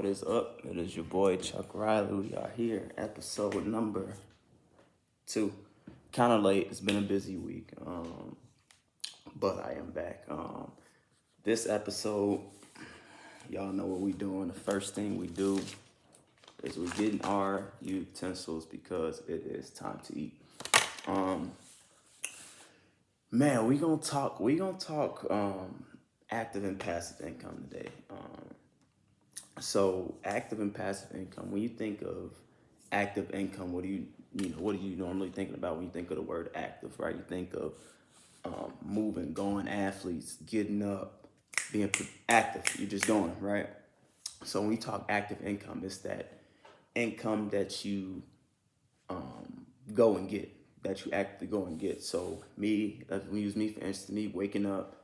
What is up? It is your boy Chuck Riley. We are here, episode number 2. Kind of late. It's been a busy week, but I am back. This episode, y'all know what we doing. The first thing we do is we getting our utensils because it is time to eat. Man, we gonna talk active and passive income today. So active and passive income. When you think of active income, what are you normally thinking about when you think of the word active, right? You think of moving, going, athletes, getting up, being active. You're just going, right? So when we talk active income, it's that income that you go and get, that you actively go and get. So me, we use me for instance, me waking up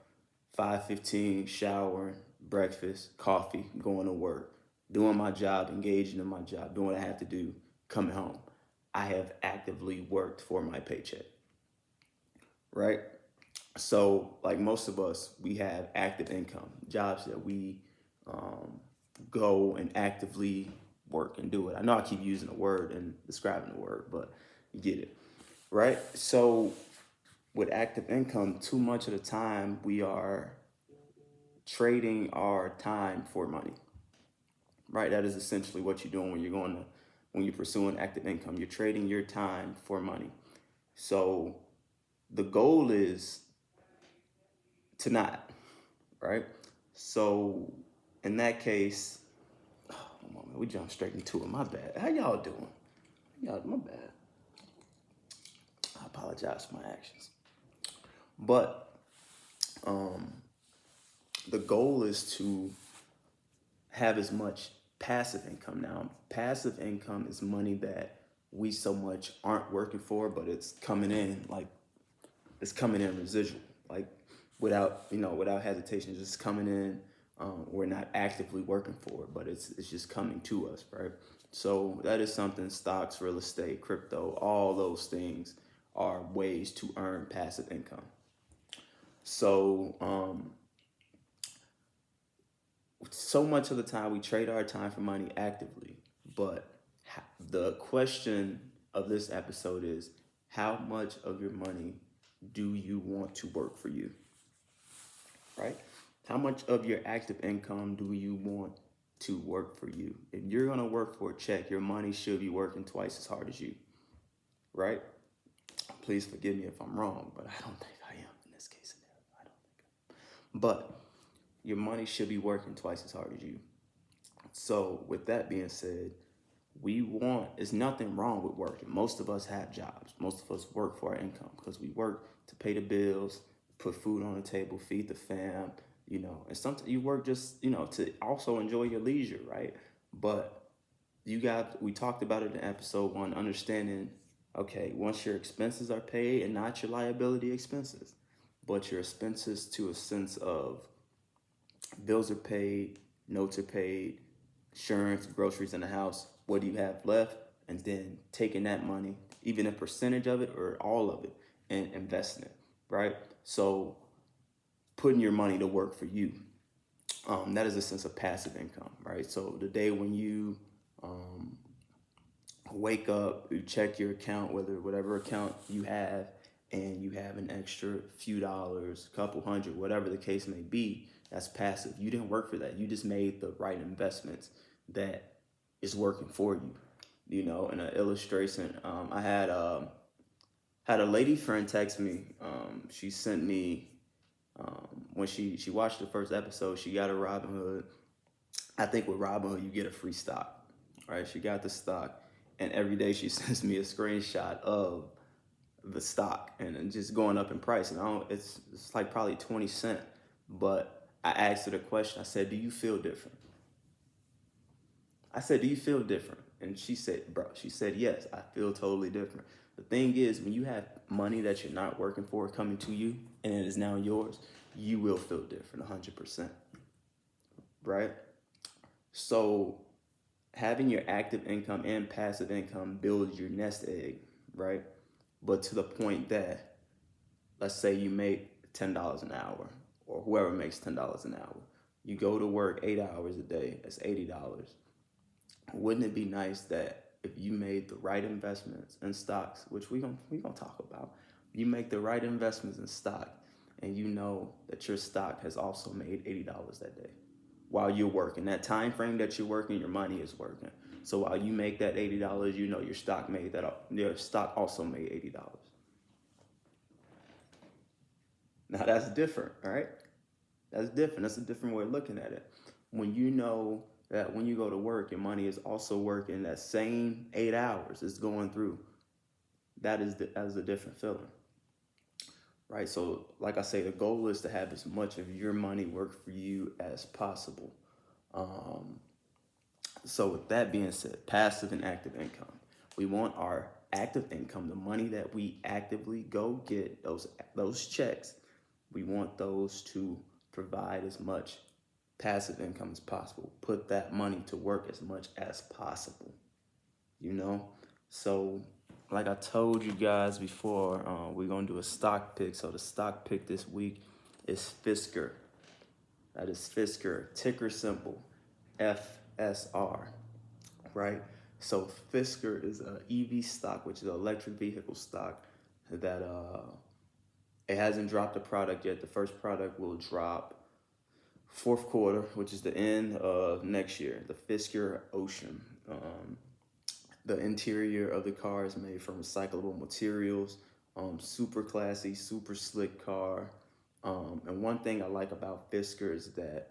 5:15, showering, breakfast, coffee, going to work, doing my job, engaging in my job, doing what I have to do, coming home. I have actively worked for my paycheck, right? So like most of us, we have active income, jobs that we go and actively work and do it. I know I keep using the word and describing the word, but you get it, right? So with active income, too much of the time we are trading our time for money, right? That is essentially what you're doing when you're pursuing active income. You're trading your time for money. So the goal is to not, right? So in that case, we jump straight into it. My bad. How y'all doing? My bad. I apologize for my actions. But the goal is to have as much passive income. Now, passive income is money that we so much aren't working for, but it's coming in residual, like without hesitation, it's just coming in. We're not actively working for it, but it's just coming to us, right? So that is something stocks, real estate, crypto, all those things are ways to earn passive income. So so much of the time we trade our time for money actively, but the question of this episode is, how much of your money do you want to work for you, right? How much of your active income do you want to work for you? If you're going to work for a check, your money should be working twice as hard as you, right? Please forgive me if I'm wrong, but I don't think I am in this case scenario. I don't think I am. But your money should be working twice as hard as you. So with that being said, there's nothing wrong with working. Most of us have jobs. Most of us work for our income because we work to pay the bills, put food on the table, feed the fam, and sometimes you work just, to also enjoy your leisure, right? But we talked about it in episode 1, understanding, okay, once your expenses are paid and not your liability expenses, but your expenses to a sense of bills are paid, notes are paid, insurance, groceries in the house, what do you have left? And then taking that money, even a percentage of it or all of it, and investing it, right? So putting your money to work for you. That is a sense of passive income, right? So the day when you wake up, you check your account, whatever account you have, and you have an extra few dollars, a couple hundred, whatever the case may be, that's passive. You didn't work for that. You just made the right investments that is working for you. In an illustration, I had a lady friend text me. She sent me, when she watched the first episode, she got a Robinhood. I think with Robinhood, you get a free stock, right? She got the stock, and every day she sends me a screenshot of the stock and just going up in price. And it's like probably 20 cents. But I asked her the question. I said, do you feel different? I said, do you feel different? And she said, yes, I feel totally different. The thing is, when you have money that you're not working for coming to you and it is now yours, you will feel different 100%, right? So having your active income and passive income builds your nest egg, right? But to the point that, let's say you make $10 an hour, or whoever makes $10 an hour. You go to work 8 hours a day, that's $80. wouldn't it be nice that if you made the right investments in stocks, which we gonna talk about, you make the right investments in stock, and you know that your stock has also made $80 that day while you're working. That time frame that you're working, your money is working. So while you make that $80, you know your stock made that. Your stock also made $80. Now that's different, all right? That's different. That's a different way of looking at it. When you know that when you go to work, your money is also working that same 8 hours it's going through. That is a different feeling, right? So, like I say, the goal is to have as much of your money work for you as possible. Um, so, with that being said, passive and active income. We want our active income, the money that we actively go get, those checks. We want those to provide as much passive income as possible. Put that money to work as much as possible. You know, so like I told you guys before, we're gonna do a stock pick. So the stock pick this week is Fisker. That is Fisker, ticker symbol FSR, right? So Fisker is a EV stock, which is an electric vehicle stock that it hasn't dropped a product yet. The first product will drop fourth quarter, which is the end of next year. The Fisker Ocean. The interior of the car is made from recyclable materials. Super classy, super slick car. And one thing I like about Fisker is that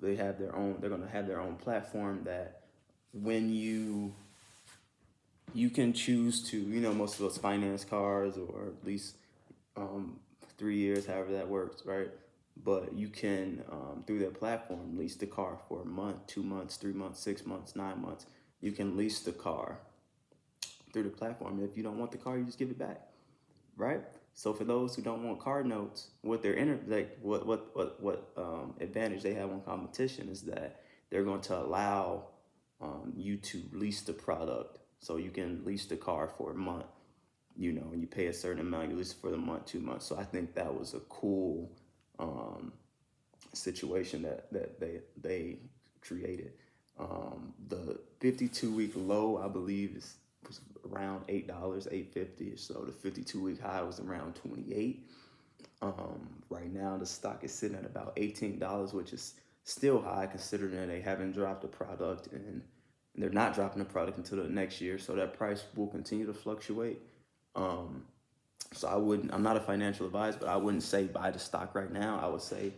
they have their own. They're gonna have their own platform that when you can choose to, most of those finance cars or at least 3 years, however that works, right? But you can, through their platform, lease the car for a month, 2 months, 3 months, 6 months, 9 months. You can lease the car through the platform. If you don't want the car, you just give it back, right? So for those who don't want car notes, what advantage they have on competition is that they're going to allow you to lease the product. So you can lease the car for a month, and you pay a certain amount. You lease it for the month, 2 months. So I think that was a cool situation that they created. The 52-week low, I believe, was around $8, $8.50. So the 52-week high was around 28. Right now, the stock is sitting at about $18, which is still high considering that they haven't dropped a product and they're not dropping the product until the next year. So that price will continue to fluctuate. So I'm not a financial advisor, but I wouldn't say buy the stock right now. I would say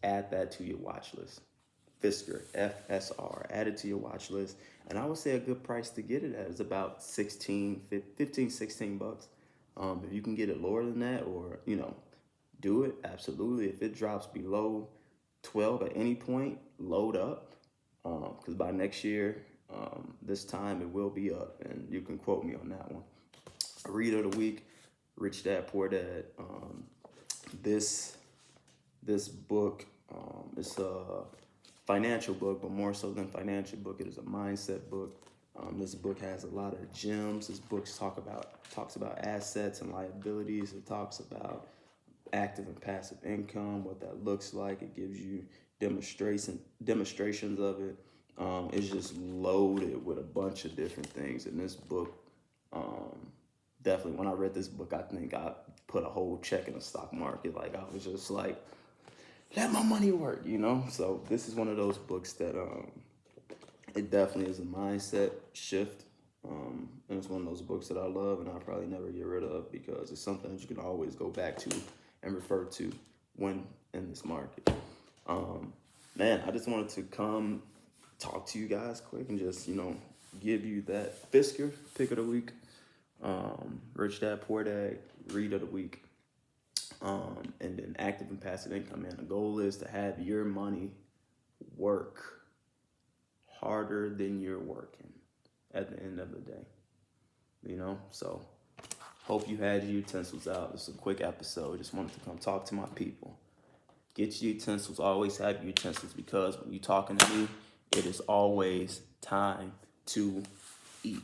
add that to your watch list. Fisker, FSR, add it to your watch list. And I would say a good price to get it at is about 15, 16 bucks. If you can get it lower than that or, do it, absolutely. If it drops below 12 at any point, load up. Because by next year, this time it will be up. And you can quote me on that one. Read of the week, Rich Dad, Poor Dad. This book is a financial book, but more so than financial book, it is a mindset book. This book has a lot of gems. This book talks about assets and liabilities. It talks about active and passive income, what that looks like. It gives you demonstrations of it. It's just loaded with a bunch of different things. And this book, definitely, when I read this book, I think I put a whole check in the stock market. Like, I was just like, let my money work, So this is one of those books that it definitely is a mindset shift. And it's one of those books that I love and I'll probably never get rid of because it's something that you can always go back to and refer to when in this market. Man, I just wanted to come talk to you guys quick and just, give you that Fisker pick of the week. Rich Dad, Poor Dad, read of the week. And then active and passive income, man. The goal is to have your money work harder than you're working at the end of the day. So hope you had your utensils out. This is a quick episode. Just wanted to come talk to my people. Get your utensils. Always have your utensils because when you're talking to me, it is always time to eat.